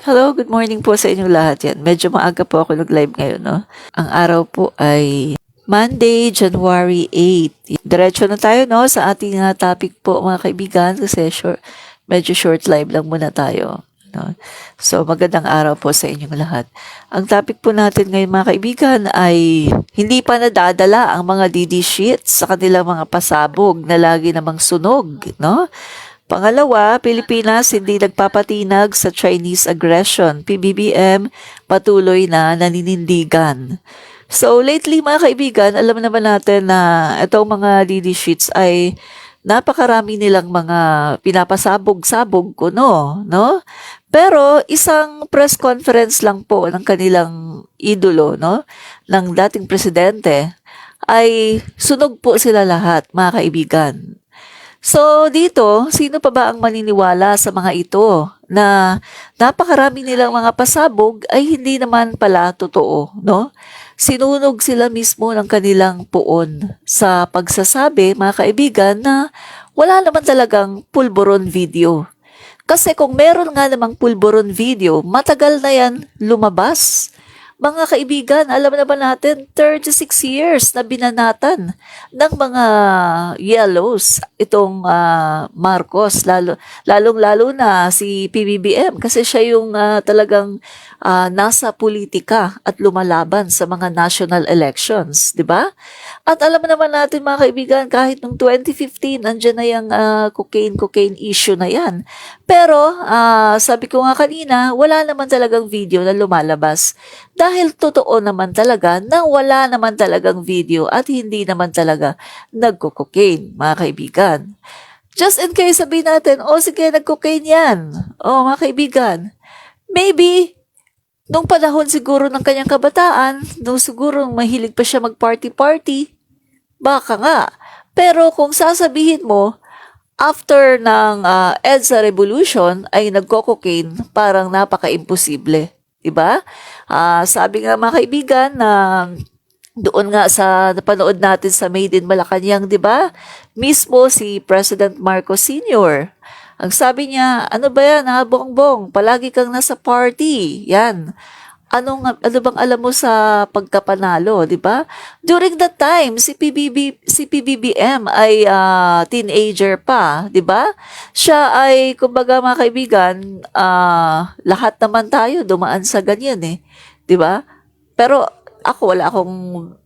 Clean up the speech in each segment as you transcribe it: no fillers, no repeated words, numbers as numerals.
Hello, good morning po sa inyong lahat yan. Medyo maaga po ako nag-live ngayon, no? Ang araw po ay Monday, January 8. Diretso na tayo, no, sa ating topic po, mga kaibigan, kasi medyo short live lang muna tayo. No? So, magandang araw po sa inyong lahat. Ang topic po natin ngayon, mga kaibigan, ay hindi pa nadadala ang mga DD sheets sa kanilang mga pasabog na lagi namang sunog, no? Pangalawa, Pilipinas hindi nagpapatinag sa Chinese aggression. PBBM patuloy na naninindigan. So lately mga kaibigan, alam naman natin na itong mga DD sheets ay napakarami nilang mga pinapasabog-sabog kuno, no? Pero isang press conference lang po ng kanilang idolo, no? Ng dating presidente ay sunog po sila lahat, mga kaibigan. So dito, sino pa ba ang maniniwala sa mga ito na napakarami nilang mga pasabog ay hindi naman pala totoo, no? Sinunog sila mismo ng kanilang puon sa pagsasabi, mga kaibigan, na wala naman talagang pulburon video. Kasi kung meron nga namang pulburon video, matagal na yan lumabas. Mga kaibigan, alam naman natin, 36 years na binanatan ng mga yellows itong Marcos, lalong-lalo na si PBBM kasi siya yung talagang nasa politika at lumalaban sa mga national elections, di ba? At alam naman natin mga kaibigan, kahit noong 2015, andyan na yung cocaine issue na yan. Pero sabi ko nga kanina, wala naman talagang video na lumalabas. Dahil totoo naman talaga na wala naman talagang video at hindi naman talaga nagko-cocaine, mga kaibigan. Just in case sabihin natin, sige, nagko-cocaine yan. Mga kaibigan, maybe nung panahon siguro ng kanyang kabataan, nung siguro mahilig pa siya mag-party-party, baka nga. Pero kung sasabihin mo, after ng EDSA Revolution ay nagko-cocaine, parang napaka-imposible. Diba? Sabi nga mga kaibigan na doon nga sa napanood natin sa Made in Malacanang, di ba? Mismo si President Marcos Sr. Ang sabi niya, ano ba yan Bongbong? Palagi kang nasa party. Yan. Ano bang alam mo sa pagkapanalo, di ba? During that time, si PBBM ay teenager pa, di ba? Siya ay, kumbaga mga kaibigan, lahat naman tayo dumaan sa ganyan eh, di ba? Pero ako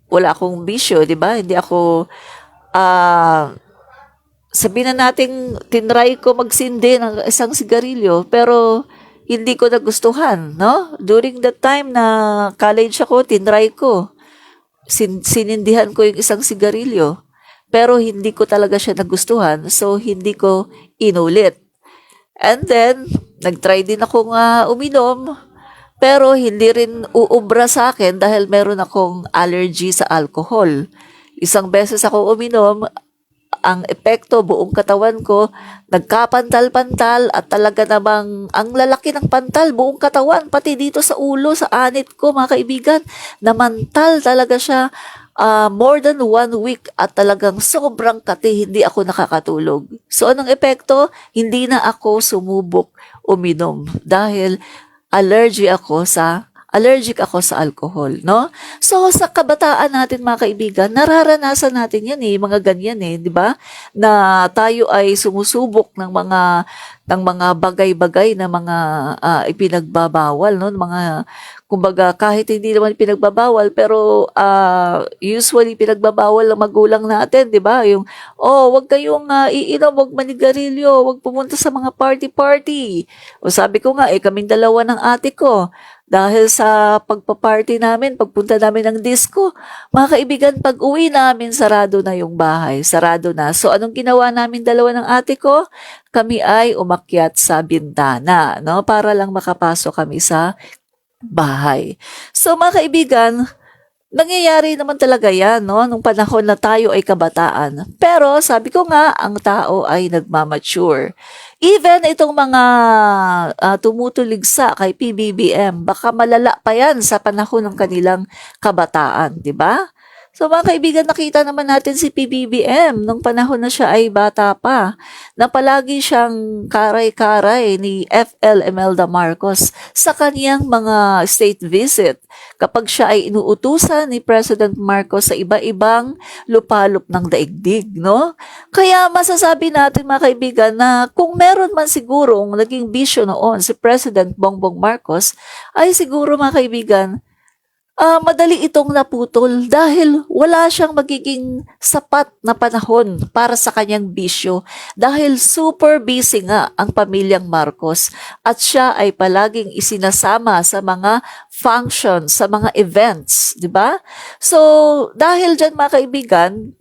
wala akong bisyo, di ba? Hindi ako sabihin na nating tinry ko magsindi ng isang sigarilyo, pero hindi ko nagustuhan, no? During that time na college ako, tinry ko. Sinindihan ko yung isang sigarilyo. Pero hindi ko talaga siya nagustuhan, so hindi ko inulit. And then, nagtry din akong uminom, pero hindi rin uubra sa akin dahil meron akong allergy sa alcohol. Isang beses ako uminom, ang epekto, buong katawan ko, nagkapantal-pantal at talaga namang ang lalaki ng pantal, buong katawan, pati dito sa ulo, sa anit ko, mga kaibigan, namantal talaga siya more than 1 week at talagang sobrang kati, hindi ako nakakatulog. So, anong epekto? Hindi na ako sumubok uminom dahil allergic ako sa alcohol, no? So, sa kabataan natin, mga kaibigan, nararanasan natin yan mga ganyan di ba? Na tayo ay sumusubok ng mga bagay-bagay na mga ipinagbabawal, no? Mga, kumbaga, kahit hindi naman pinagbabawal, pero usually pinagbabawal ng magulang natin, di ba? Yung, wag kayong iinom, wag manigarilyo, wag pumunta sa mga party-party. O sabi ko nga, kaming dalawa ng ate ko, dahil sa pagpa-party namin, pagpunta namin ng disco, mga kaibigan, pag uwi namin, sarado na yung bahay. Sarado na. So, anong ginawa namin dalawa ng ate ko? Kami ay umakyat sa bintana, no? Para lang makapasok kami sa bahay. So, mga kaibigan, nangyayari naman talaga yan, no? Nung panahon na tayo ay kabataan. Pero, sabi ko nga, ang tao ay nagmamature. Even itong mga tumutuligsa kay PBBM, baka malala pa yan sa panahon ng kanilang kabataan, di ba? So mga kaibigan, nakita naman natin si PBBM nung panahon na siya ay bata pa, na palagi siyang karay-karay ni FL Imelda Marcos sa kaniyang mga state visit kapag siya ay inuutusan ni President Marcos sa iba-ibang lupalop ng daigdig, no? Kaya masasabi natin mga kaibigan na kung meron man sigurong naging bisyo noon si President Bongbong Marcos, ay siguro mga kaibigan, madali itong naputol dahil wala siyang magiging sapat na panahon para sa kanyang bisyo dahil super busy nga ang pamilyang Marcos at siya ay palaging isinasama sa mga functions, sa mga events, di ba? So, dahil dyan mga kaibigan,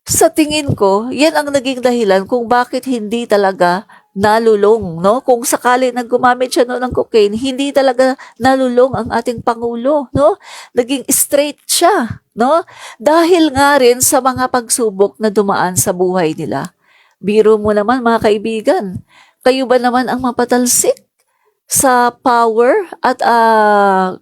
sa tingin ko, yan ang naging dahilan kung bakit hindi talaga nalulong, no? Kung sakali na gumamit siya ng cocaine, hindi talaga nalulong ang ating Pangulo, no? Naging straight siya, no? Dahil nga rin sa mga pagsubok na dumaan sa buhay nila. Biro mo naman mga kaibigan, kayo ba naman ang mapatalsik sa power at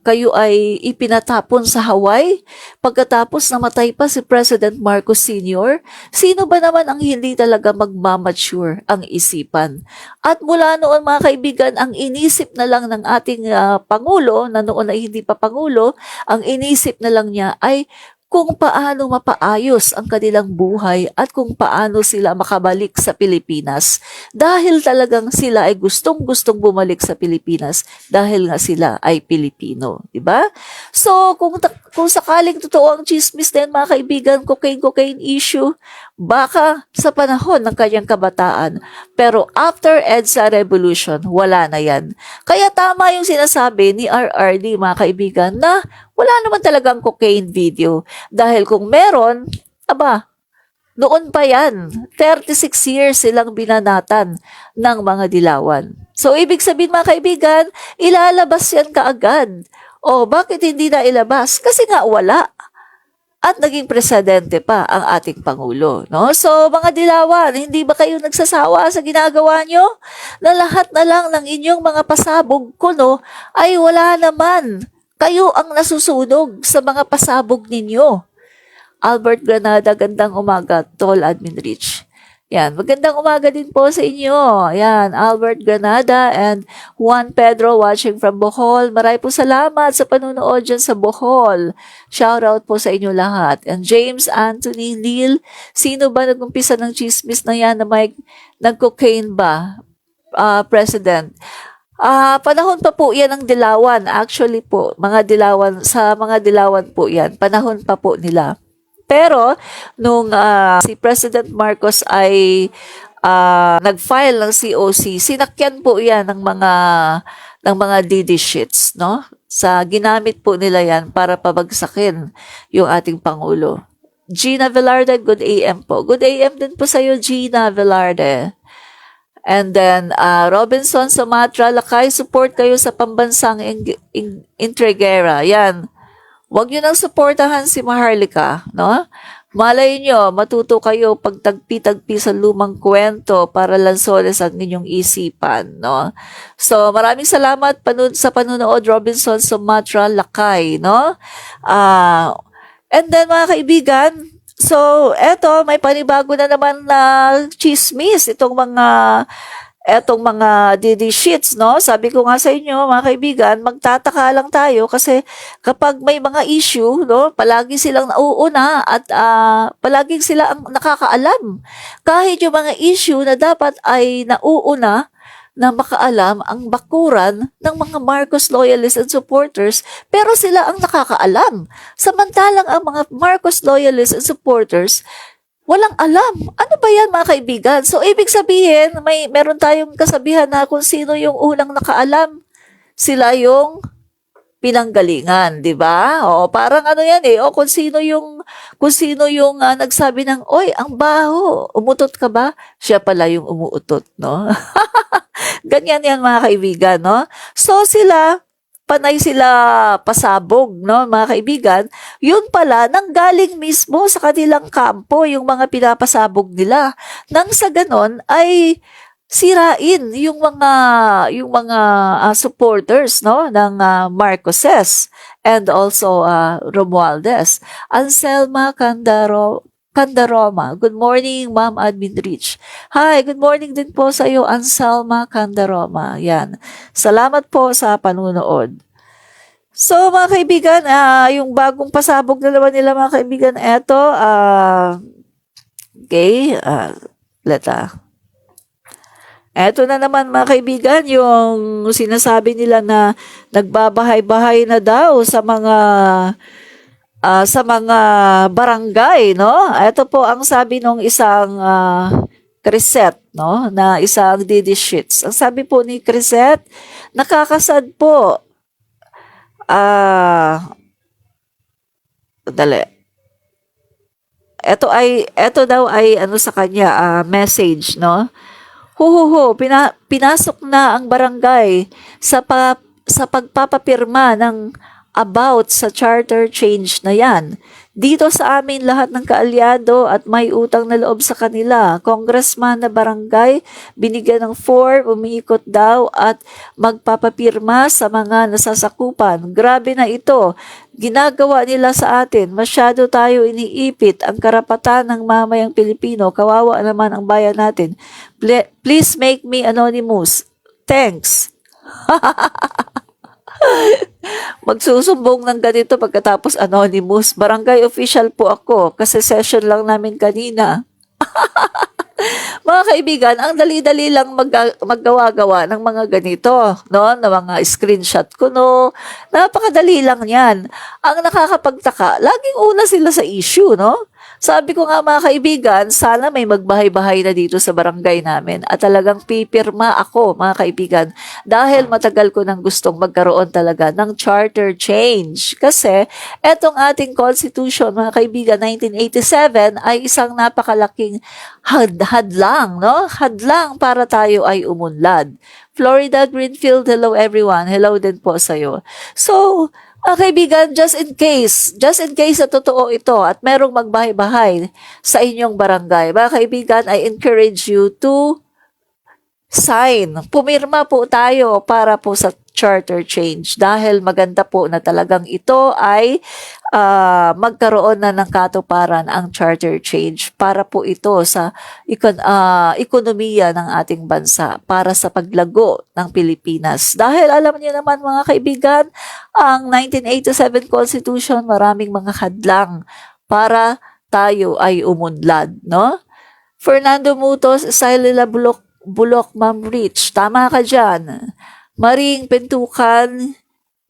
kayo ay ipinatapon sa Hawaii pagkatapos namatay pa si President Marcos Sr.? Sino ba naman ang hindi talaga magmamature ang isipan? At mula noon mga kaibigan, ang inisip na lang ng ating Pangulo, na noon ay hindi pa Pangulo, ang inisip na lang niya ay kung paano mapaayos ang kanilang buhay at kung paano sila makabalik sa Pilipinas. Dahil talagang sila ay gustong-gustong bumalik sa Pilipinas dahil nga sila ay Pilipino, di ba? So, kung sakaling totoo ang chismis din mga kaibigan, cocaine issue, baka sa panahon ng kanyang kabataan. Pero after EDSA Revolution, wala na yan. Kaya tama yung sinasabi ni RRD mga kaibigan na wala naman talagang cocaine video. Dahil kung meron, noon pa yan. 36 years silang binanatan ng mga dilawan. So, ibig sabihin mga kaibigan, ilalabas yan kaagad. O, bakit hindi na ilabas? Kasi nga wala. At naging presidente pa ang ating Pangulo, no? So, mga dilawan, hindi ba kayo nagsasawa sa ginagawa nyo? Na lahat na lang ng inyong mga pasabog kuno ay wala naman. Kayo ang nasusunog sa mga pasabog ninyo. Albert Granada, gandang umaga, Tol Admin Rich. Yan, magandang umaga din po sa inyo. Yan, Albert Granada and Juan Pedro watching from Bohol. Maraming po salamat sa panunood dyan sa Bohol. Shout out po sa inyo lahat. And James Anthony Neal, sino ba nag-umpisa ng chismis na yan na may nag-cocaine ba? President. Panahon pa po yan ng dilawan. Actually po, mga dilawan po yan. Panahon pa po nila. Pero, nung si President Marcos ay nag-file ng COC, sinakyan po yan ng mga DD sheets, no? Ginamit po nila yan para pabagsakin yung ating Pangulo. Gina Velarde, good AM po. Good AM din po sa'yo, Gina Velarde. And then, Robinson Sumatra, Lakay, support kayo sa pambansang Intriguera. Yan. Huwag nyo nang supportahan si Maharlika, no? Malay nyo, matuto kayo pagtagpi-tagpi sa lumang kwento para lansones ang inyong isipan, no? So, maraming salamat sa panunood, Robinson Sumatra, Lakay, no? And then, mga kaibigan, so, eto, may panibago na naman na chismis, itong mga DD sheets, no? Sabi ko nga sa inyo, mga kaibigan, magtataka lang tayo kasi kapag may mga issue, no, palagi silang nauuna at palaging sila ang nakakaalam. Kahit yung mga issue na dapat ay nauuna na makaalam ang bakuran ng mga Marcos loyalists and supporters, pero sila ang nakakaalam. Samantalang ang mga Marcos loyalists and supporters, walang alam. Ano ba yan mga kaibigan? So, ibig sabihin, meron tayong kasabihan na kung sino yung unang nakaalam, sila yung pinanggalingan, di ba? O, parang ano yan eh. O, kung sino yung nagsabi ng, oy, ang baho, umutot ka ba? Siya pala yung umuutot, no? Ganyan yan mga kaibigan, no? So, panay sila pasabog, no, mga kaibigan, yun pala, nanggaling mismo sa kanilang kampo, yung mga pinapasabog nila. Nang sa ganon, ay sirain yung mga supporters no ng Marcoses and also Romualdez. Anselma Candaroma. Good morning, Ma'am Admin Rich. Hi, good morning din po sa iyo, Anselma Candaroma. Yan. Salamat po sa panunood. So, mga kaibigan, yung bagong pasabog na naman nila, mga kaibigan, eto, okay, eto na naman, mga kaibigan, yung sinasabi nila na nagbabahay-bahay na daw sa mga barangay, no? Ito po ang sabi nung isang Crisette, no? Na isang Didi Sheets. Ang sabi po ni Crisette, nakakasad po. Dali. Ito daw ay ano sa kanya, message, no? Pinasok na ang barangay sa pagpapapirma ng about sa charter change na yan. Dito sa amin lahat ng kaalyado at may utang na loob sa kanila. Congressman na barangay, binigyan ng form, umiikot daw at magpapapirma sa mga nasasakupan. Grabe na ito. Ginagawa nila sa atin. Masyado tayo iniipit ang karapatan ng mamayang Pilipino. Kawawa naman ang bayan natin. Please make me anonymous. Thanks. Magsusumbong ng ganito pagkatapos anonymous. Barangay official po ako kasi session lang namin kanina. Mga kaibigan, ang dali-dali lang maggawa-gawa ng mga ganito, no? Na mga screenshot ko, no? Napakadali lang yan. Ang nakakapagtaka, laging una sila sa issue, no? Sabi ko nga mga kaibigan, sana may magbahay-bahay na dito sa barangay namin at talagang pipirma ako mga kaibigan dahil matagal ko nang gustong magkaroon talaga ng charter change. Kasi etong ating constitution mga kaibigan 1987 ay isang napakalaking hadlang, no? Hadlang para tayo ay umunlad. Florida Greenfield, hello everyone. Hello din po sa'yo. So, mga kaibigan, just in case na totoo ito at merong magbahay-bahay sa inyong barangay, mga kaibigan, I encourage you to sign. Pumirma po tayo para po sa charter change dahil maganda po na talagang ito ay magkaroon na ng katuparan ang charter change para po ito sa ekonomiya ng ating bansa para sa paglago ng Pilipinas. Dahil alam niyo naman mga kaibigan, ang 1987 Constitution maraming mga hadlang para tayo ay umunlad, no? Fernando Mutos, Silila Bulok, Ma'am Rich, tama ka dyan. Maring Pentukan,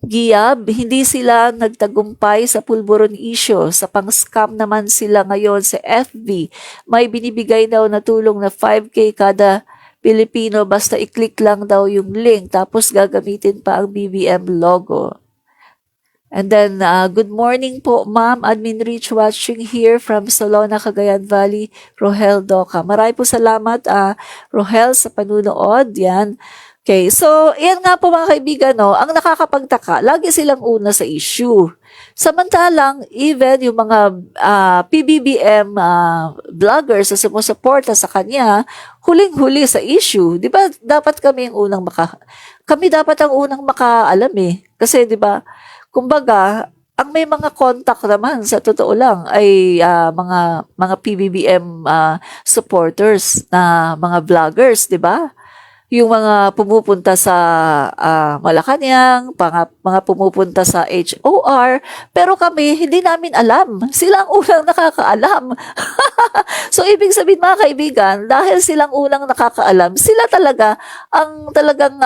Giyab, hindi sila nagtagumpay sa pulburon issue. Sa pang-scam naman sila ngayon sa FB. May binibigay daw na tulong na 5K kada Pilipino basta i-click lang daw yung link tapos gagamitin pa ang BBM logo. And then, good morning po, Ma'am. Admin Rich watching here from Salona, Cagayan Valley, Rohel Doca. Maraming po salamat, Rohel, sa panunood. Yan. Okay, so, yan nga po mga kaibigan, no, ang nakakapagtaka, lagi silang una sa issue. Samantalang, even yung mga PBBM vloggers na sumusuporta sa kanya, huling-huli sa issue. Di ba, dapat kami dapat ang unang makaalam eh. Kasi di ba, kumbaga, ang may mga contact naman sa totoo lang ay mga PBBM supporters na mga vloggers, 'di ba? Yung mga pumupunta sa Malacanang, mga pumupunta sa HOR, pero kami hindi namin alam. Sila ang unang nakakaalam. So ibig sabihin mga kaibigan, dahil silang unang nakakaalam, sila talaga ang talagang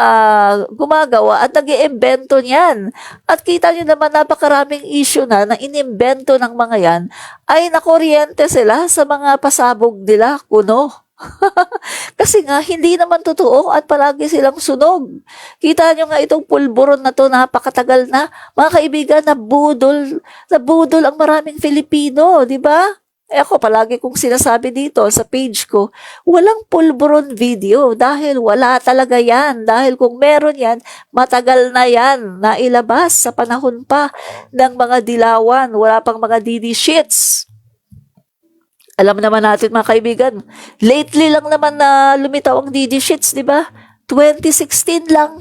gumagawa at nag-iimbento niyan. At kita niyo naman napakaraming issue na inimbento ng mga yan ay nakuryente sila sa mga pasabog nila, kuno. Kasi nga, hindi naman totoo at palagi silang sunog. Kita nyo nga itong pulburon na to, napakatagal na. Mga kaibigan, nabudol ang maraming Filipino, di ba? Ako, palagi kong sinasabi dito sa page ko, walang pulburon video dahil wala talaga yan. Dahil kung meron yan, matagal na yan na ilabas sa panahon pa ng mga dilawan. Wala pang mga DD sheets. Alam naman natin mga kaibigan, lately lang naman na lumitaw ang DD Sheets, di ba? 2016 lang.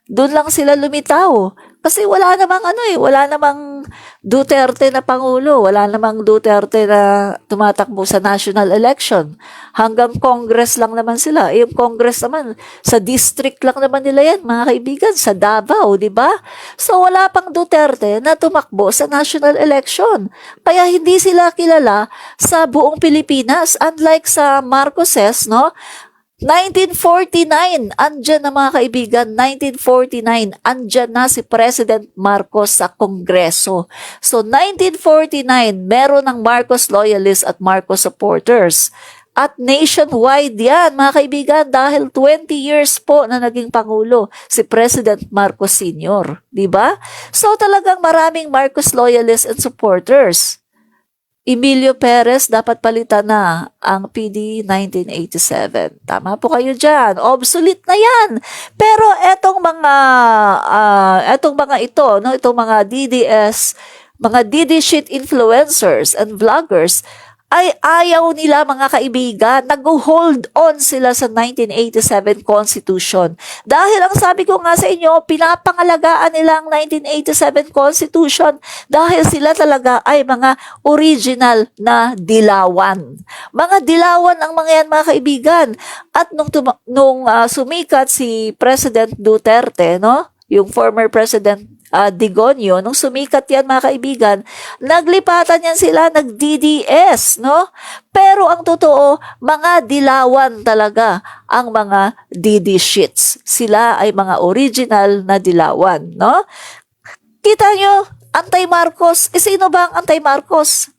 Doon lang sila lumitaw. Kasi wala namang wala namang Duterte na Pangulo, wala namang Duterte na tumatakbo sa national election. Hanggang Congress lang naman sila. Yung Congress naman, sa district lang naman nila yan, mga kaibigan, sa Davao, di ba? So wala pang Duterte na tumakbo sa national election. Kaya hindi sila kilala sa buong Pilipinas. Unlike sa Marcoses, no? 1949, andyan na mga kaibigan, 1949, andyan na si President Marcos sa Kongreso. So 1949, meron ng Marcos loyalists at Marcos supporters. At nationwide yan, mga kaibigan, dahil 20 years po na naging Pangulo si President Marcos Sr. Diba? So talagang maraming Marcos loyalists and supporters. Emilio Perez, dapat palitan na ang PD 1987. Tama po kayo dyan. Obsolete na yan. Pero etong mga ito, no, itong mga DDS, mga DD shit influencers and vloggers, ay ayaw nila mga kaibigan. Nag-hold on sila sa 1987 Constitution. Dahil ang sabi ko nga sa inyo, pinapangalagaan nila ang 1987 Constitution dahil sila talaga ay mga original na dilawan. Mga dilawan ang mga yan mga kaibigan. At nung sumikat si President Duterte, no? Yung former President Digonio, nung sumikat yan mga kaibigan, naglipatan yan sila, nag-DDS, no? Pero ang totoo, mga dilawan talaga ang mga DD shits. Sila ay mga original na dilawan, no? Kita nyo, anti-Marcos, sino ba ang anti-Marcos?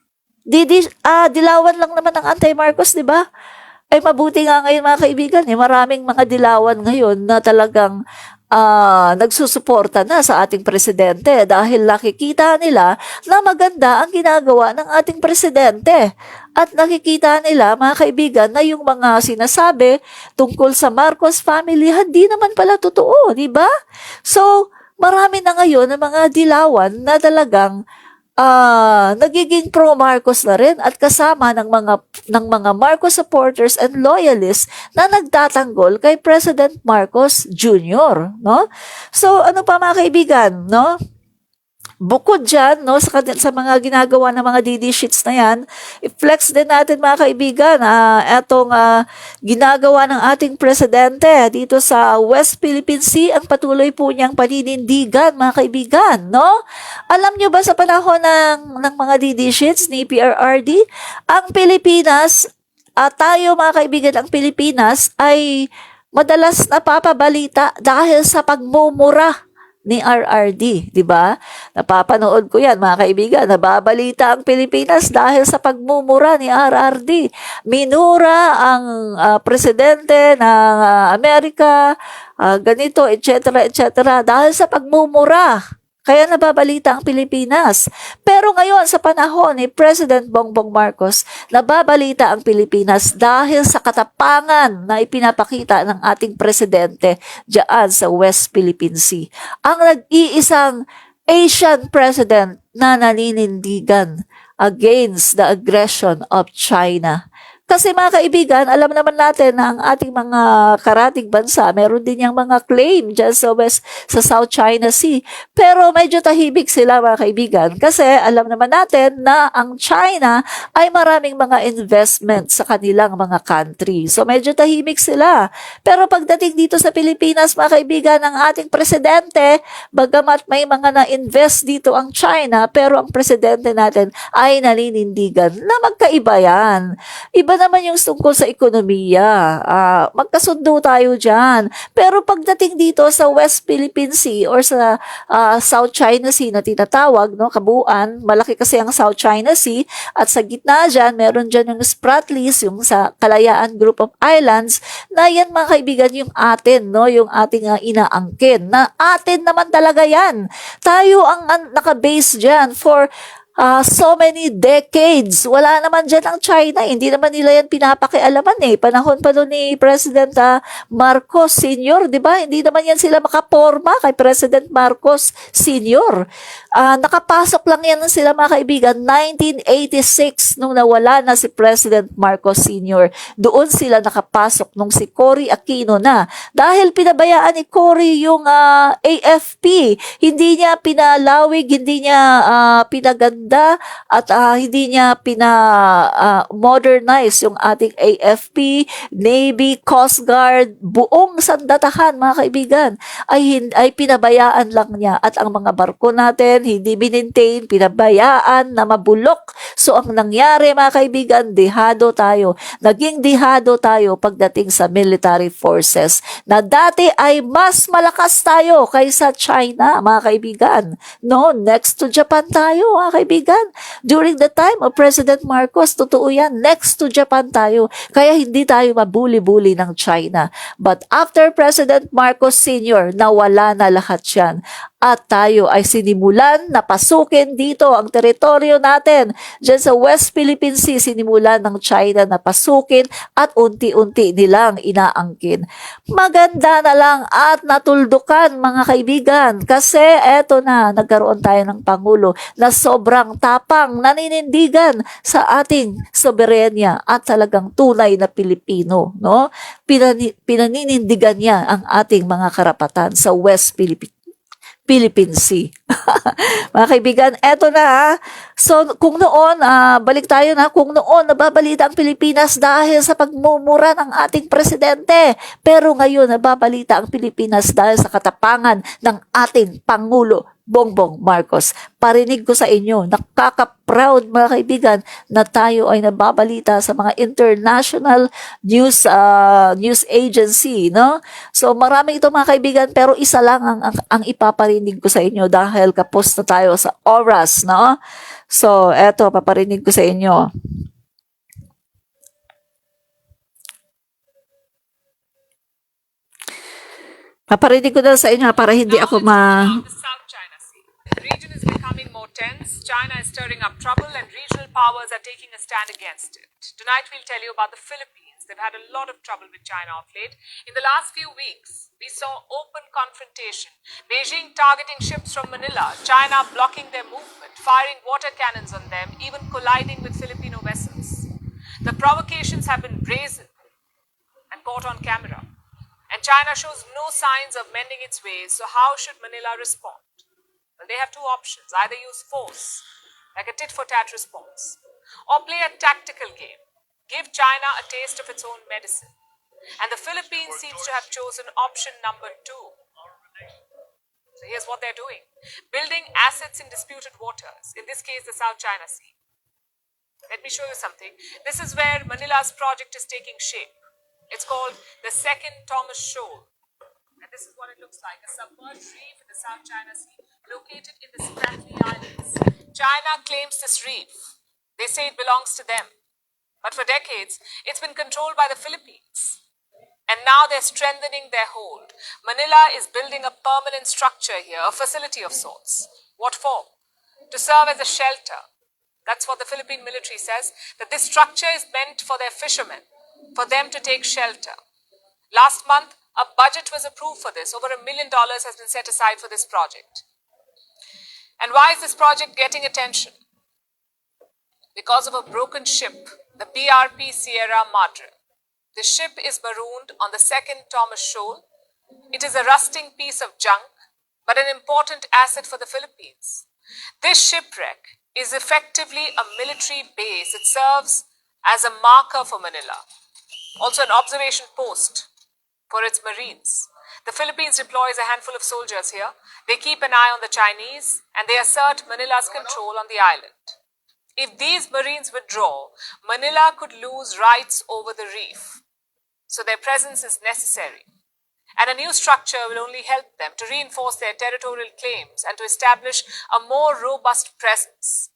Dilawan lang naman ang anti-Marcos, di ba? Ay mabuti nga ngayon mga kaibigan, maraming mga dilawan ngayon na talagang nagsusuporta na sa ating presidente dahil nakikita nila na maganda ang ginagawa ng ating presidente. At nakikita nila, mga kaibigan, na yung mga sinasabi tungkol sa Marcos family, hindi naman pala totoo, di ba? So, marami na ngayon ng mga dilawan na talagang nagiging pro-Marcos na rin at kasama ng mga Marcos supporters and loyalists na nagtatanggol kay President Marcos Jr., no? So ano pa mga kaibigan, no? Bukod dyan, no, sa mga ginagawa ng mga DD sheets na yan, i-flex din natin mga kaibigan, etong ginagawa ng ating presidente dito sa West Philippine Sea, ang patuloy po niyang paninindigan mga kaibigan, no? Alam nyo ba sa panahon ng mga DD sheets ni PRRD, ang Pilipinas, tayo mga kaibigan, ang Pilipinas ay madalas napapabalita dahil sa pagmumura ni RRD, di ba? Napapanood ko yan, mga kaibigan. Nababalita ang Pilipinas dahil sa pagmumura ni RRD. Minura ang presidente ng Amerika, ganito, etc., etc., dahil sa pagmumura. Kaya nababalita ang Pilipinas. Pero ngayon, sa panahon ni President Bongbong Marcos, nababalita ang Pilipinas dahil sa katapangan na ipinapakita ng ating presidente diyan sa West Philippine Sea. Ang nag-iisang Asian president na naninindigan against the aggression of China. Kasi mga kaibigan, alam naman natin na ang ating mga karating bansa, meron din yung mga claim dyan sa South China Sea. Pero medyo tahimik sila mga kaibigan kasi alam naman natin na ang China ay maraming mga investment sa kanilang mga country. So medyo tahimik sila. Pero pagdating dito sa Pilipinas mga kaibigan, ang ating presidente, bagamat may mga na-invest dito ang China, pero ang presidente natin ay naninindigan na magkaiba yan. Iba naman yung tungkol sa ekonomiya. Magkasundo tayo dyan. Pero pagdating dito sa West Philippine Sea or sa South China Sea na tinatawag, no, kabuuan, malaki kasi ang South China Sea at sa gitna dyan, meron dyan yung Spratlys, yung sa Kalayaan Group of Islands, na yan mga kaibigan yung atin, no, yung ating inaangkin, na atin naman talaga yan. Tayo ang nakabase dyan for so many decades. Wala naman dyan ang China. Hindi naman nila yan pinapakialaman eh. Panahon pa doon ni President Marcos Sr., di ba? Hindi naman yan sila makaporma kay President Marcos Sr. Nakapasok lang yan sila mga kaibigan, 1986 nung nawala na si President Marcos Sr. Doon sila nakapasok nung si Cory Aquino na. Dahil pinabayaan ni Cory yung AFP. Hindi niya pinalawig, hindi niya pinaganda at hindi niya modernize yung ating AFP, Navy, Coast Guard, buong sandatahan mga kaibigan ay pinabayaan lang niya at ang mga barko natin hindi binintain, pinabayaan na mabulok. So ang nangyari mga kaibigan, dehado tayo. Naging dehado tayo pagdating sa military forces na dati ay mas malakas tayo kaysa China mga kaibigan. No, next to Japan tayo mga kaibigan. During the time of President Marcos, totoo yan, next to Japan tayo. Kaya hindi tayo mabuli-buli ng China. But after President Marcos Sr., nawala na lahat yan. At tayo ay sinimulan na pasukin dito ang teritoryo natin. Diyan sa West Philippine Sea, sinimulan ng China na pasukin at unti-unti nilang inaangkin. Maganda na lang at natuldukan mga kaibigan kasi eto na, nagkaroon tayo ng Pangulo na sobrang tapang, naninindigan sa ating soberenya at talagang tunay na Pilipino. No? Pinaninindigan niya ang ating mga karapatan sa West Philippine Sea. Mga kaibigan, eto na. So, kung noon, balik tayo na, kung noon nababalita ang Pilipinas dahil sa pagmumura ng ating presidente. Pero ngayon, nababalita ang Pilipinas dahil sa katapangan ng ating Pangulo, Bongbong Marcos. Parinig ko sa inyo, nakaka-proud mga kaibigan na tayo ay nababalita sa mga international news agency, no? So marami ito mga kaibigan pero isa lang ang ipaparinig ko sa inyo dahil kapos na tayo sa oras, no? So eto, paparinig ko sa inyo. Paparinig ko na sa inyo para hindi ako The region is becoming more tense. China is stirring up trouble and regional powers are taking a stand against it. Tonight we'll tell you about the Philippines. They've had a lot of trouble with China of late. In the last few weeks, we saw open confrontation. Beijing targeting ships from Manila, China blocking their movement, firing water cannons on them, even colliding with Filipino vessels. The provocations have been brazen and caught on camera. And China shows no signs of mending its ways, so how should Manila respond? Well, they have two options. Either use force, like a tit-for-tat response, or play a tactical game. Give China a taste of its own medicine. And the Philippines seems to have chosen option number 2. So here's what they're doing. Building assets in disputed waters, in this case the South China Sea. Let me show you something. This is where Manila's project is taking shape. It's called the Second Thomas Shoal. And this is what it looks like, a submerged reef in the South China Sea, located in the Spratly Islands. China claims this reef. They say it belongs to them. But for decades, it's been controlled by the Philippines. And now they're strengthening their hold. Manila is building a permanent structure here, a facility of sorts. What for? To serve as a shelter. That's what the Philippine military says, that this structure is meant for their fishermen, for them to take shelter. Last month, a budget was approved for this. Over $1 million has been set aside for this project. And why is this project getting attention? Because of a broken ship, the BRP Sierra Madre. The ship is marooned on the Second Thomas Shoal. It is a rusting piece of junk, but an important asset for the Philippines. This shipwreck is effectively a military base. It serves as a marker for Manila. Also an observation post for its marines. The Philippines deploys a handful of soldiers here. They keep an eye on the Chinese and they assert Manila's control on the island. If these marines withdraw, Manila could lose rights over the reef. So their presence is necessary. And a new structure will only help them to reinforce their territorial claims and to establish a more robust presence.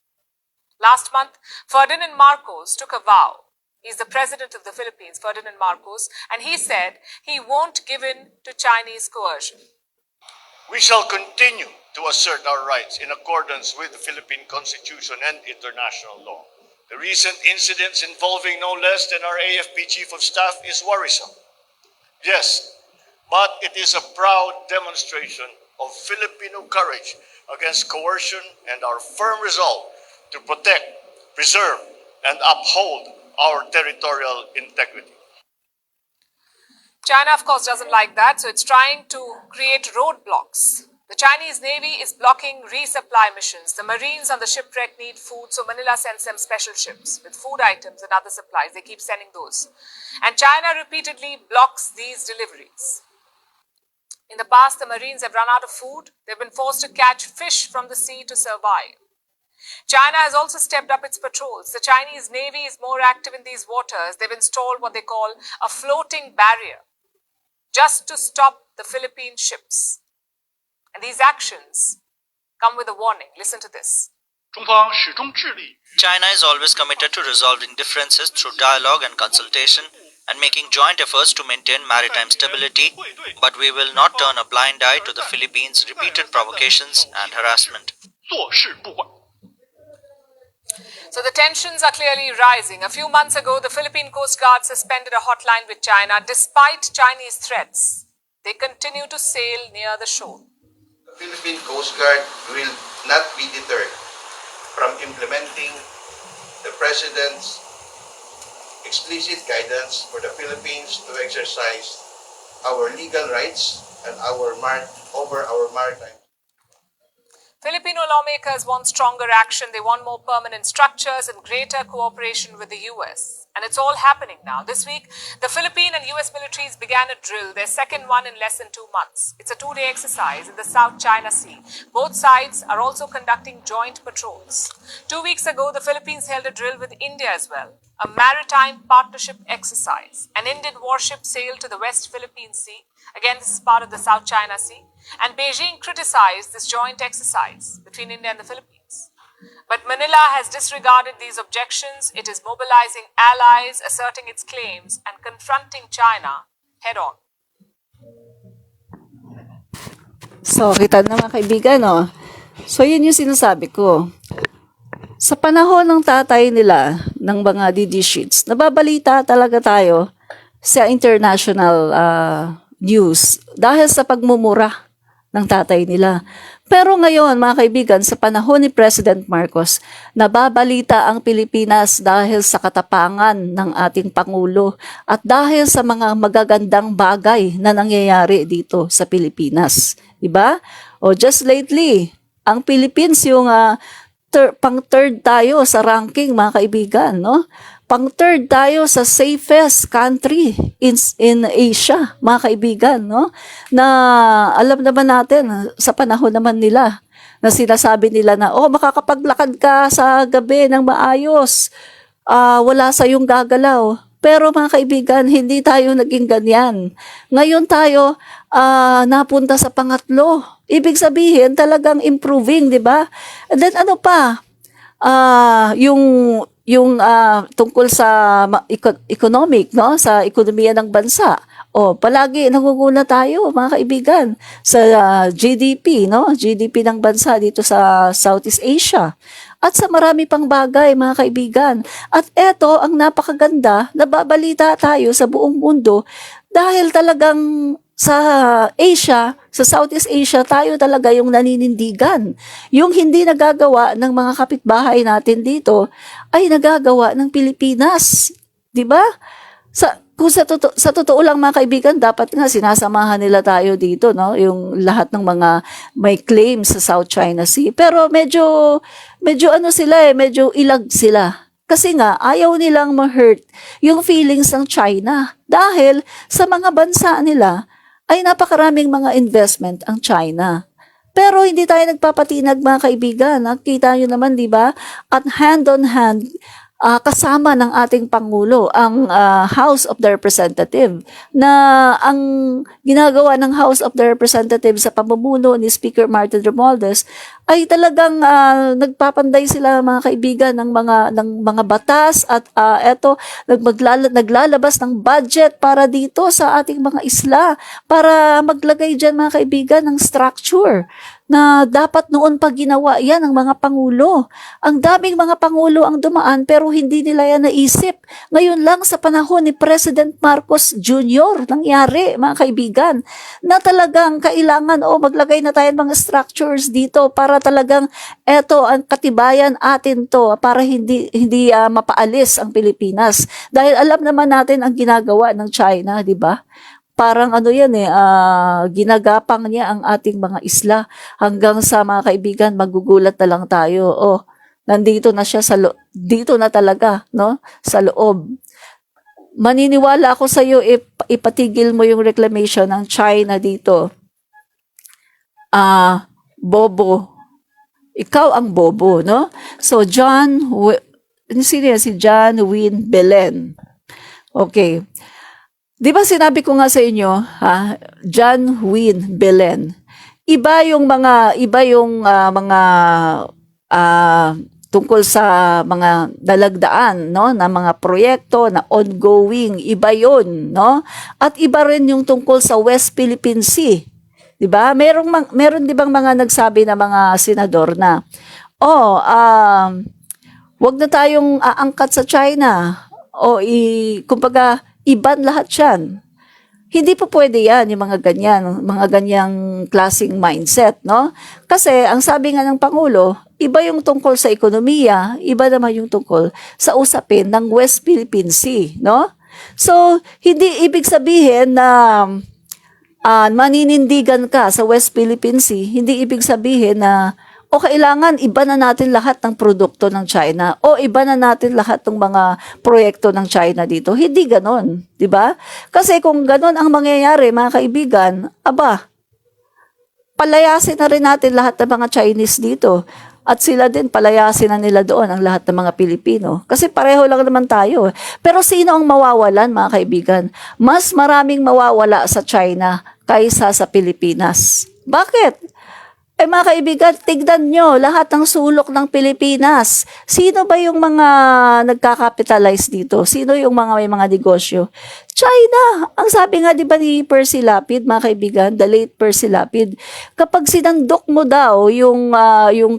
Last month, Ferdinand Marcos took a vow. He's the president of the Philippines, Ferdinand Marcos, and he said he won't give in to Chinese coercion. We shall continue to assert our rights in accordance with the Philippine Constitution and international law. The recent incidents involving no less than our AFP Chief of Staff is worrisome. Yes, but it is a proud demonstration of Filipino courage against coercion and our firm resolve to protect, preserve, and uphold our territorial integrity. China, of course, doesn't like that, so it's trying to create roadblocks. The Chinese Navy is blocking resupply missions. The Marines on the shipwreck need food, so Manila sends them special ships with food items and other supplies. They keep sending those. And China repeatedly blocks these deliveries. In the past, the Marines have run out of food. They've been forced to catch fish from the sea to survive. China has also stepped up its patrols. The Chinese Navy is more active in these waters. They've installed what they call a floating barrier just to stop the Philippine ships. And these actions come with a warning. Listen to this. 中方始终致力 China is always committed to resolving differences through dialogue and consultation and making joint efforts to maintain maritime stability, but we will not turn a blind eye to the Philippines' repeated provocations and harassment. 坐视不管。 So the tensions are clearly rising. A few months ago, the Philippine Coast Guard suspended a hotline with China despite Chinese threats. They continue to sail near the shore. The Philippine Coast Guard will not be deterred from implementing the President's explicit guidance for the Philippines to exercise our legal rights and over our maritime. Filipino lawmakers want stronger action. They want more permanent structures and greater cooperation with the US. And it's all happening now. This week, the Philippine and US militaries began a drill, their second one in less than 2 months. It's a 2-day exercise in the South China Sea. Both sides are also conducting joint patrols. 2 weeks ago, the Philippines held a drill with India as well, a maritime partnership exercise. An Indian warship sailed to the West Philippine Sea. Again, this is part of the South China Sea. And Beijing criticized this joint exercise between India and the Philippines. But Manila has disregarded these objections. It is mobilizing allies, asserting its claims, and confronting China head-on. So, kita na mga kaibigan, no? So, yun yung sinasabi ko. Sa panahon ng tatay nila, ng mga DD sheets, nababalita talaga tayo sa international news dahil sa pagmumura ng tatay nila. Pero ngayon, mga kaibigan, sa panahon ni President Marcos, nababalita ang Pilipinas dahil sa katapangan ng ating Pangulo at dahil sa mga magagandang bagay na nangyayari dito sa Pilipinas. Diba? O just lately, ang Philippines yung pang-third tayo sa ranking, mga kaibigan, no? Pang-third tayo sa safest country in Asia, mga kaibigan, no? Na alam naman natin, sa panahon naman nila, na sinasabi nila na, makakapaglakad ka sa gabi ng maayos, wala sa iyong gagalaw. Pero mga kaibigan, hindi tayo naging ganyan. Ngayon tayo napunta sa pangatlo. Ibig sabihin, talagang improving, di ba? And then ano pa? Yung tungkol sa economic, no, sa ekonomiya ng bansa. Palagi nangunguna tayo, mga kaibigan, sa GDP, no, GDP ng bansa dito sa Southeast Asia. At sa marami pang bagay, mga kaibigan. At eto, ang napakaganda, nababalita tayo sa buong mundo dahil talagang sa Asia, sa Southeast Asia, tayo talaga yung naninindigan. Yung hindi nagagawa ng mga kapitbahay natin dito, ay nagagawa ng Pilipinas. Diba? Kung sa totoo lang, mga kaibigan, dapat nga sinasamahan nila tayo dito, no? Yung lahat ng mga may claims sa South China Sea. Pero medyo ano sila medyo ilag sila. Kasi nga, ayaw nilang ma-hurt yung feelings ng China. Dahil sa mga bansa nila, ay napakaraming mga investment ang China. Pero hindi tayo nagpapatinag, mga kaibigan. Nakita nyo naman, di ba? At hand on hand, kasama ng ating Pangulo, ang House of the Representative, na ang ginagawa ng House of the Representative sa pamumuno ni Speaker Martin Romualdez ay talagang nagpapanday sila mga kaibigan ng mga batas at eto naglalabas ng budget para dito sa ating mga isla para maglagay diyan mga kaibigan ng structure na dapat noon pa ginawa yan ng mga pangulo. Ang daming mga pangulo ang dumaan pero hindi nila yan naisip. Ngayon lang sa panahon ni President Marcos Jr. nangyari mga kaibigan na talagang kailangan maglagay na tayo ng mga structures dito para talagang eto ang katibayan atin to para hindi mapaalis ang Pilipinas. Dahil alam naman natin ang ginagawa ng China, di ba? Parang ginagapang niya ang ating mga isla hanggang sa mga kaibigan magugulat na lang tayo. Nandito na siya dito na talaga, no? Sa loob. Maniniwala ako sa iyo ipatigil mo yung reclamation ng China dito. Bobo. Ikaw ang bobo, no? So sino yan? Si John Wynne Belen. Okay. Di ba sinabi ko nga sa inyo, John Wynne Belen. Iba yung mga tungkol sa mga dalagdaan, no, na mga proyekto na ongoing, iba 'yon, no? At iba rin yung tungkol sa West Philippine Sea. 'Di ba? Meron 'di bang mga nagsabi na mga senador na wag na tayong aangkat sa China kumbaga iban lahat yan. Hindi po pwede yan, yung mga ganyang klaseng mindset, no? Kasi ang sabi nga ng Pangulo, iba yung tungkol sa ekonomiya, iba naman yung tungkol sa usapin ng West Philippine Sea, no? So, hindi ibig sabihin na maninindigan ka sa West Philippine Sea, hindi ibig sabihin na kailangan iba na natin lahat ng produkto ng China o iba na natin lahat ng mga proyekto ng China dito. Hindi ganon, di ba? Kasi kung ganon ang mangyayari, mga kaibigan, palayasin na rin natin lahat ng mga Chinese dito. At sila din, palayasin na nila doon ang lahat ng mga Pilipino. Kasi pareho lang naman tayo. Pero sino ang mawawalan, mga kaibigan? Mas maraming mawawala sa China kaysa sa Pilipinas. Bakit? Mga kaibigan, tignan nyo lahat ng sulok ng Pilipinas. Sino ba yung mga nagkakapitalize dito? Sino yung may mga negosyo? China. Ang sabi nga, di ba ni Percy Lapid, mga kaibigan, the late Percy Lapid, kapag sinandok mo daw yung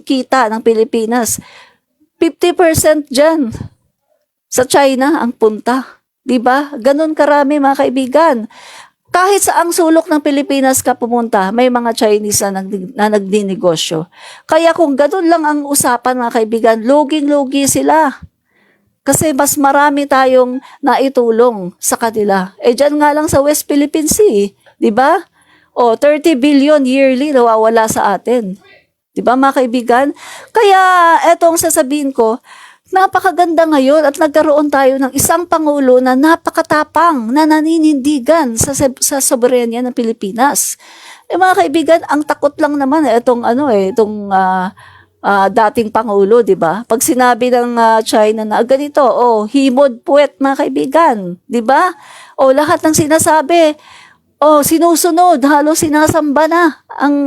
kita ng Pilipinas, 50% dyan sa China ang punta. Di ba? Ganon karami, mga kaibigan. Kahit sa ang sulok ng Pilipinas ka pumunta, may mga Chinese na nagdinegosyo. Kaya kung gano'n lang ang usapan, mga kaibigan, luging-lugi sila. Kasi mas marami tayong naitulong sa kanila. Dyan nga lang sa West Philippine Sea, di ba? 30 billion yearly nawawala sa atin. Di ba, mga kaibigan? Kaya etong sasabihin ko, napakaganda ngayon at nagkaroon tayo ng isang Pangulo na napakatapang na naninindigan sa soberenya ng Pilipinas. Mga kaibigan, ang takot lang naman itong dating Pangulo, di ba? Pag sinabi ng China na ganito, himod puwet, mga kaibigan, di ba? Lahat ng sinasabi, sinusunod, halos sinasamba na ang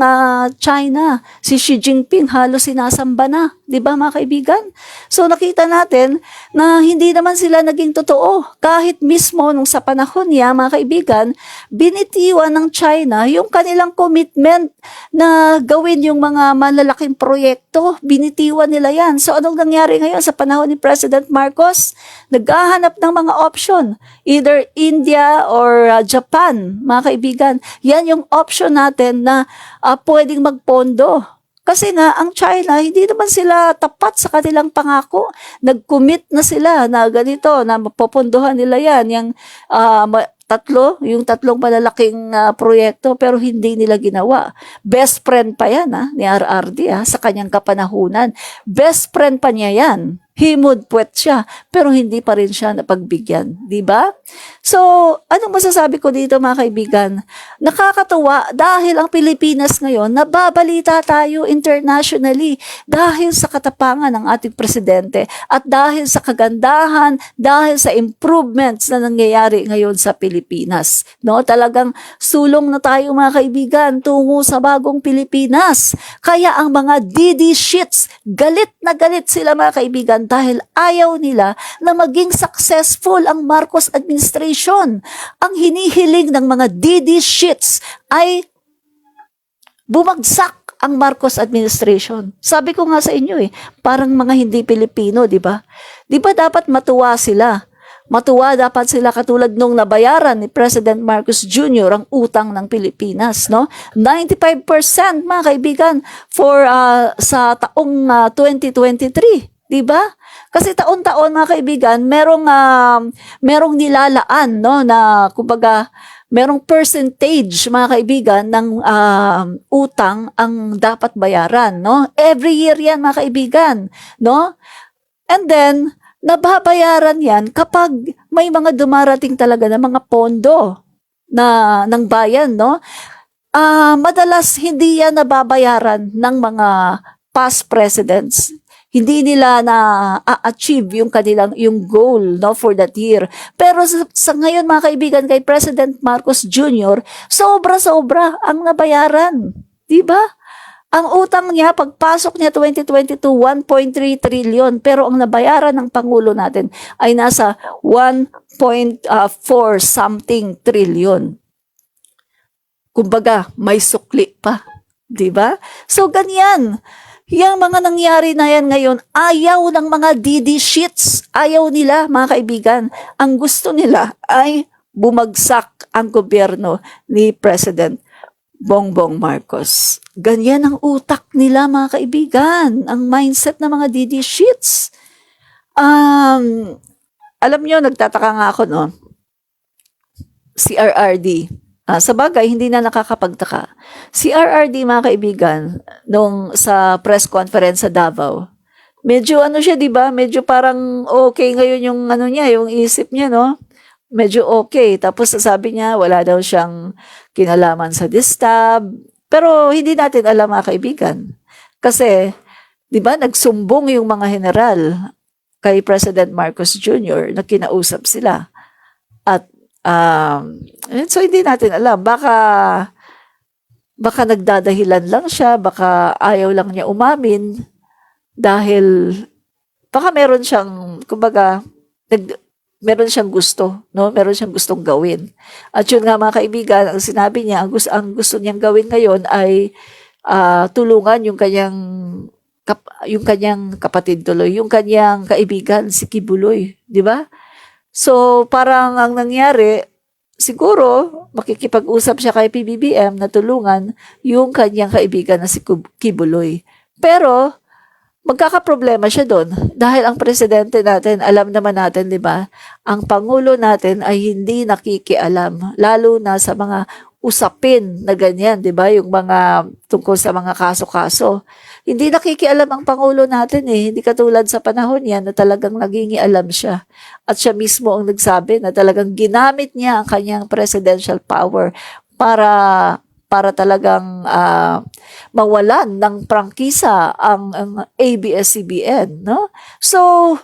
China. Si Xi Jinping halos sinasamba na. Di ba, mga kaibigan? So nakita natin na hindi naman sila naging totoo. Kahit mismo nung sa panahon niya, mga kaibigan, binitiwan ng China yung kanilang commitment na gawin yung mga malalaking proyekto. Binitiwan nila yan. So anong nangyari ngayon sa panahon ni President Marcos? Naghahanap ng mga option. Either India or Japan, mga kaibigan. Yan yung option natin na pwedeng magpondo. Kasi nga, ang China, hindi naman sila tapat sa kanilang pangako. Nag-commit na sila na ganito, na mapopondohan nila yan. Yung tatlong malalaking proyekto, pero hindi nila ginawa. Best friend pa yan, ni RRD, sa kanyang kapanahunan. Best friend pa niya yan. Himod-puwet siya, pero hindi pa rin siya napagbigyan, di ba? So, anong masasabi ko dito mga kaibigan? Nakakatuwa dahil ang Pilipinas ngayon, nababalita tayo internationally dahil sa katapangan ng ating presidente at dahil sa kagandahan, dahil sa improvements na nangyayari ngayon sa Pilipinas. No, talagang sulong na tayo mga kaibigan tungo sa bagong Pilipinas. Kaya ang mga DD shits, galit na galit sila mga kaibigan dahil ayaw nila na maging successful ang Marcos administration. Ang hinihiling ng mga DD shits ay bumagsak ang Marcos administration. Sabi ko nga sa inyo parang mga hindi Pilipino, di ba? Di ba dapat matuwa sila? Matuwa dapat sila katulad nung nabayaran ni President Marcos Jr. ang utang ng Pilipinas, no? 95% mga kaibigan for sa taong 2023. Diba? Kasi taon-taon mga kaibigan, merong nilalaan no na kumbaga merong percentage mga kaibigan ng utang ang dapat bayaran, no? Every year 'yan mga kaibigan, no? And then nababayaran 'yan kapag may mga dumarating talaga na mga pondo ng bayan, no? Madalas hindi 'yan nababayaran ng mga past presidents. Hindi nila na-achieve yung kanilang yung goal no for that year. Pero sa ngayon mga kaibigan kay President Marcos Jr., sobra-sobra ang nabayaran. 'Di ba? Ang utang niya pagpasok niya 2022 1.3 trillion pero ang nabayaran ng pangulo natin ay nasa 1.4 something trillion. Kumbaga, may sukli pa, 'di ba? So ganyan. Yang mga nangyari na yan ngayon, ayaw ng mga DD shits. Ayaw nila, mga kaibigan. Ang gusto nila ay bumagsak ang gobyerno ni President Bongbong Marcos. Ganyan ang utak nila, mga kaibigan. Ang mindset ng mga DD shits. Alam nyo, nagtataka nga ako, no? Si RRD. Sa bagay, hindi na nakakapagtaka. Si RRD, mga kaibigan, nung sa press conference sa Davao, medyo siya, di ba? Medyo parang okay ngayon yung niya, yung isip niya, no? Medyo okay. Tapos sabi niya, wala daw siyang kinalaman sa distab. Pero hindi natin alam, mga kaibigan. Kasi, di ba, nagsumbong yung mga general kay President Marcos Jr. na kinausap sila. At so hindi natin alam, baka nagdadahilan lang siya, baka ayaw lang niya umamin dahil baka meron siyang kumbaga meron siyang gusto, no? Meron siyang gustong gawin. At yun nga mga kaibigan, ang sinabi niya, ang gusto niyang gawin ngayon ay tulungan yung kanyang kapatid tuloy, yung kanyang kaibigan si Kibuloy, di ba? So, parang ang nangyari, siguro, makikipag-usap siya kay PBBM na tulungan yung kanyang kaibigan na si Kibuloy. Pero, magkakaproblema siya doon. Dahil ang presidente natin, alam naman natin, di ba? Ang pangulo natin ay hindi nakikialam, lalo na sa mga usapin na ganyan, di ba? Yung mga tungkol sa mga kaso-kaso. Hindi nakikialam ang Pangulo natin Hindi katulad sa panahon yan na talagang nagingialam siya. At siya mismo ang nagsabi na talagang ginamit niya ang kanyang presidential power para talagang mawalan ng prangkisa ang ABS-CBN. No? So,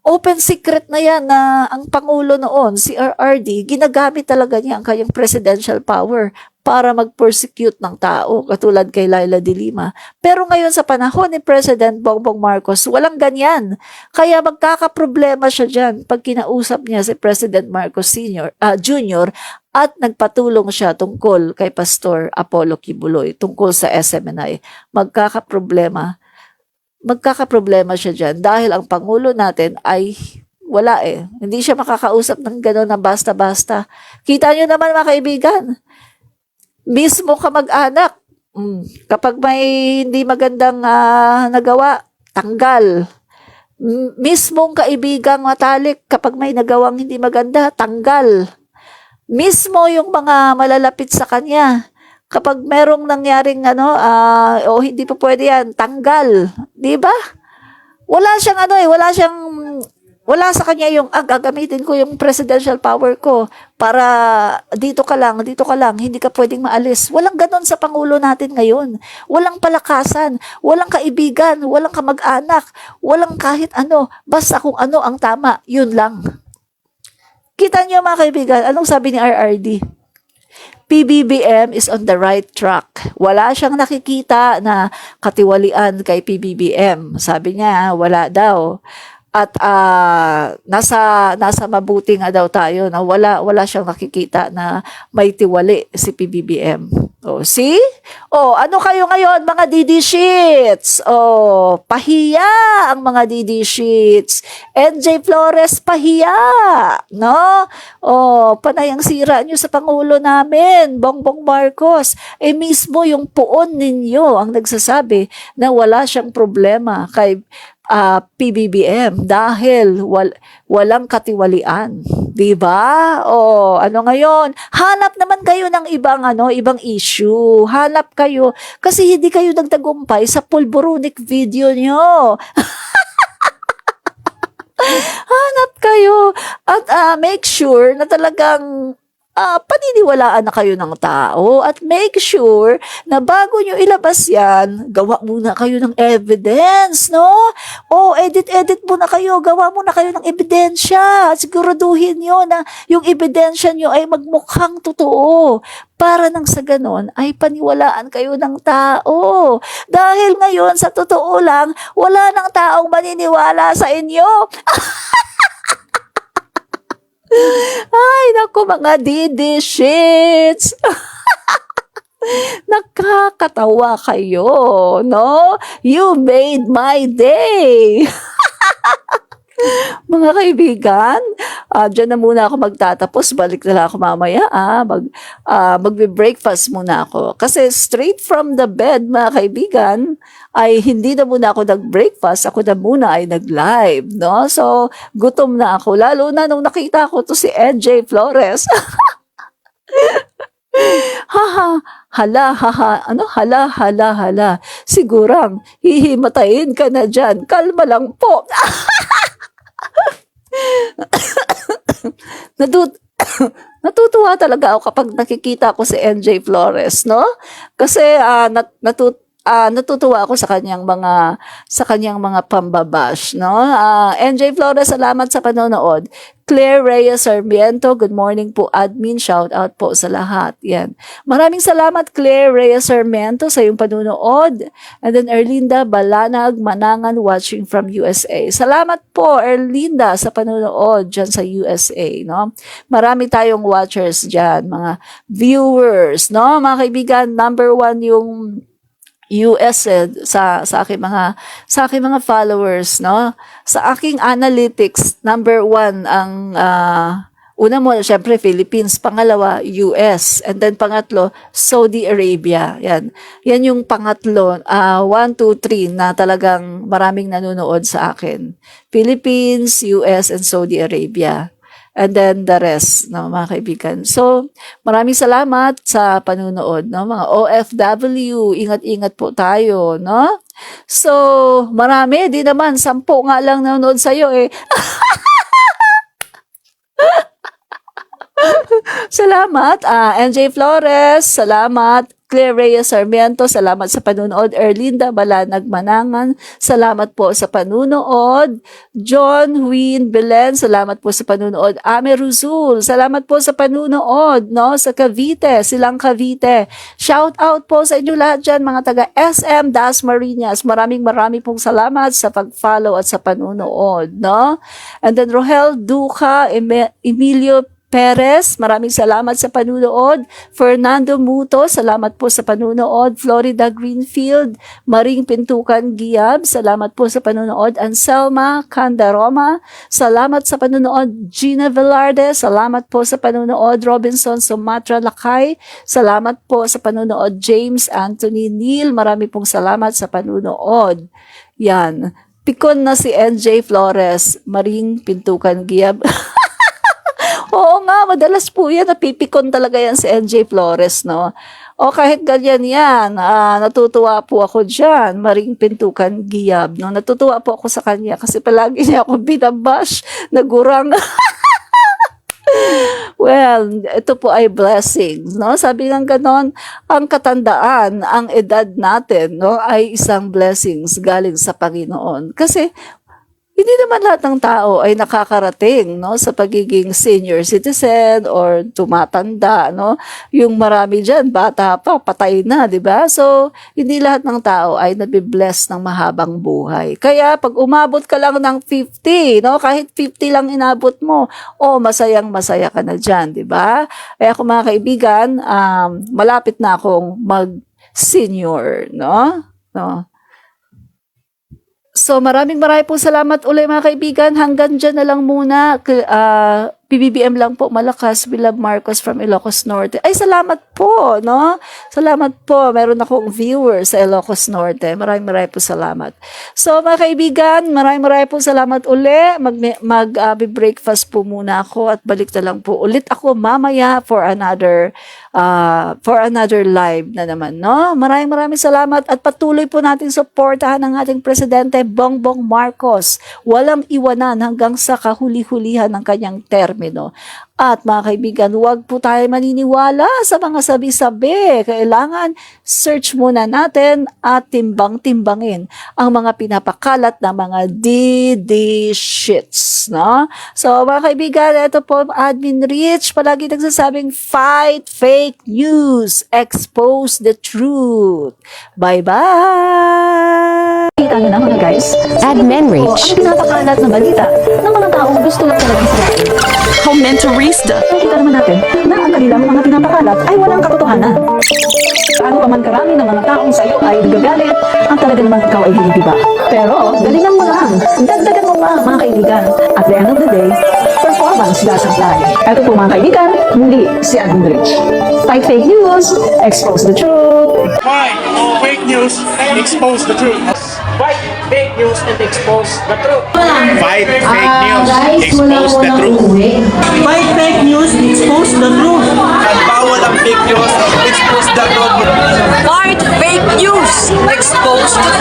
open secret na yan na ang Pangulo noon, si RRD, ginagamit talaga niya ang kanyang presidential power para mag-persecute ng tao, katulad kay Laila de Lima. Pero ngayon sa panahon ni President Bongbong Marcos, walang ganyan. Kaya magkakaproblema siya dyan pag kinausap niya si President Marcos Jr. At nagpatulong siya tungkol kay Pastor Apollo Kibuloy, tungkol sa SMNI. Magkakaproblema siya dyan dahil ang Pangulo natin ay wala Hindi siya makakausap ng gano'n na basta-basta. Kita nyo naman mga kaibigan, mismo kamag-anak, kapag may hindi magandang nagawa, tanggal. Mismong kaibigang matalik, kapag may nagawang hindi maganda, tanggal. Mismo yung mga malalapit sa kanya, kapag merong nangyaring hindi pa pwede yan, tanggal. Di ba? wala sa kanya yung gagamitin ko yung presidential power ko para dito ka lang, hindi ka pwedeng maalis. Walang ganon sa Pangulo natin ngayon. Walang palakasan, walang kaibigan, walang kamag-anak, walang kahit ano. Basta kung ano ang tama, yun lang. Kita niyo mga kaibigan, anong sabi ni RRD? PBBM is on the right track. Wala siyang nakikita na katiwalian kay PBBM. Sabi niya, wala daw. At nasa mabuti nga daw tayo na wala siyang nakikita na may tiwali si PBBM. Oh, see? Oh, ano kayo ngayon mga DD Sheets? Oh, pahiya ang mga DD Sheets. NJ Flores pahiya, no? Oh, panay ang sira niyo sa Pangulo namin, Bongbong Marcos. Mismo yung puon ninyo ang nagsasabi na wala siyang problema kay PBBM dahil walang katiwalian, 'di ba? O ano ngayon? Hanap naman kayo ng ibang issue. Hanap kayo kasi hindi kayo nagtagumpay sa pulburunik video nyo. Hanap kayo at make sure na talagang paniniwalaan na kayo ng tao at make sure na bago nyo ilabas yan, gawa muna kayo ng evidence, no? O, edit muna kayo, gawa muna kayo ng ebidensya. Siguraduhin nyo na yung ebidensya nyo ay magmukhang totoo para nang sa ganon ay paniwalaan kayo ng tao. Dahil ngayon, sa totoo lang, wala nang taong maniniwala sa inyo. Ay, naku mga DD Sheets. Nakakatawa kayo, no? You made my day. Mga kaibigan, dyan na muna ako magtatapos. Balik na lang ako mamaya. Magbe-breakfast muna ako. Kasi straight from the bed, mga kaibigan, ay hindi na muna ako nag-breakfast. Ako na muna ay nag-live. No? So, gutom na ako. Lalo na nung nakita ko to si NJ Flores. Hala. Sigurang hihimatayin ka na dyan. Kalma lang po. Natutuwa talaga ako kapag nakikita ko si NJ Flores, no? Kasi natutuwa ako sa kanyang mga pambabash, no? NJ Flores, salamat sa panonood. Claire Reyes Sarmiento, good morning po admin, shout out po sa lahat. Yan. Maraming salamat Claire Reyes Sarmiento sa iyong panonood. And then Erlinda Balanag Manangan watching from USA. Salamat po Erlinda sa panonood dyan sa USA, no? Marami tayong watchers dyan, mga viewers, no? Mga kaibigan, number 1 yung US sa aking mga followers, no? Sa aking analytics, number 1 ang una mo syempre Philippines, pangalawa US, and then pangatlo Saudi Arabia. Yan yung pangatlo, 1, 2, 3 na talagang maraming nanonood sa akin. Philippines, US, and Saudi Arabia. And then the rest, no, mga kaibigan. So, maraming salamat sa panunood, no, mga OFW. Ingat-ingat po tayo, no? So, marami, di naman, 10 nga lang nanonood sa'yo eh. Salamat, NJ Flores, salamat. Claire Reyes Sarmiento, salamat sa panunood. Erlinda Balanag Manangan, salamat po sa panunood. John Huyn Belen, salamat po sa panunood. Ame Ruzul, salamat po sa panunood, no? Sa Cavite, Silang Cavite. Shout out po sa inyo lahat dyan, mga taga SM Dasmariñas. Maraming pong salamat sa pag-follow at sa panunood, no? And then Rohel Duca, Emilio Perez, maraming salamat sa panunood. Fernando Muto, salamat po sa panunood. Florida Greenfield, Maring Pintukan Giab, salamat po sa panunood. Anselma Candaroma, salamat sa panunood. Gina Velarde, salamat po sa panunood. Robinson Sumatra Lakay, salamat po sa panunood. James Anthony Neal, marami pong salamat sa panunood. Yan. Pikon na si NJ Flores, Maring Pintukan Giab. Oo nga, madalas po yan, napipikon talaga yan si NJ Flores, no? O kahit ganyan yan, natutuwa po ako dyan, Maring Pintukan Giyab, no? Natutuwa po ako sa kanya kasi palagi niya ako binabash, nagurang. Well, ito po ay blessings, no? Sabi ng ganon, ang katandaan, ang edad natin, no, ay isang blessings galing sa Panginoon. Kasi hindi naman lahat ng tao ay nakakarating, no, sa pagiging senior citizen or tumatanda, no? Yung marami diyan bata pa, patay na, 'di ba? So, hindi lahat ng tao ay nabibless ng mahabang buhay. Kaya pag umabot ka lang ng 50, no, kahit 50 lang inabot mo, masayang masaya ka na diyan, 'di ba? Kaya ako mga kaibigan, malapit na akong mag-senior, no? No. So maraming po salamat ulit mga kaibigan. Hanggang dyan na lang muna. PBBM lang po malakas. Wilab Marcos from Ilocos Norte. Ay, salamat po, no? Salamat po. Meron akong viewers sa Ilocos Norte. Maraming po salamat. So mga kaibigan, maraming po salamat ulit. Mag-breakfast po muna ako at balik na lang po ulit ako mamaya for another live na naman, no? Maraming salamat at patuloy po natin suportahan ang ating Presidente Bongbong Marcos. Walang iwanan hanggang sa kahuli-hulihan ng kanyang termino. At mga kaibigan, huwag po tayo maniniwala sa mga sabi-sabi. Kailangan search muna natin at timbang-timbangin ang mga pinapakalat na mga DD shits, no? So mga kaibigan, ito po Admin Rich, palagi nagsasabing fight fake news, expose the truth. Bye-bye! Kita nyo na mga guys, Admin Rich. ang pinapakalat na balita ng mga taong gusto lang talaga Israel. Comentarista. Nakita naman natin na ang kanilang mga pinapakalat ay walang katotohanan. Ano pa man karami ng mga taong sa iyo ay nagagalit, ang talaga naman ikaw ay hinihiba. Pero, galingan mo lang. Dagdagan mo pa, mga kaibigan. At the end of the day, performance doesn't lie. Ito po mga kaibigan, muli si Admin Rich. Fight fake news, expose the truth. Fight fake news and expose the truth. Fight fake news and expose the truth. Fight fake news, expose the truth. Fight fake news, expose the truth. At bawal ang fake news, expose the truth. Fight fake news. Expose the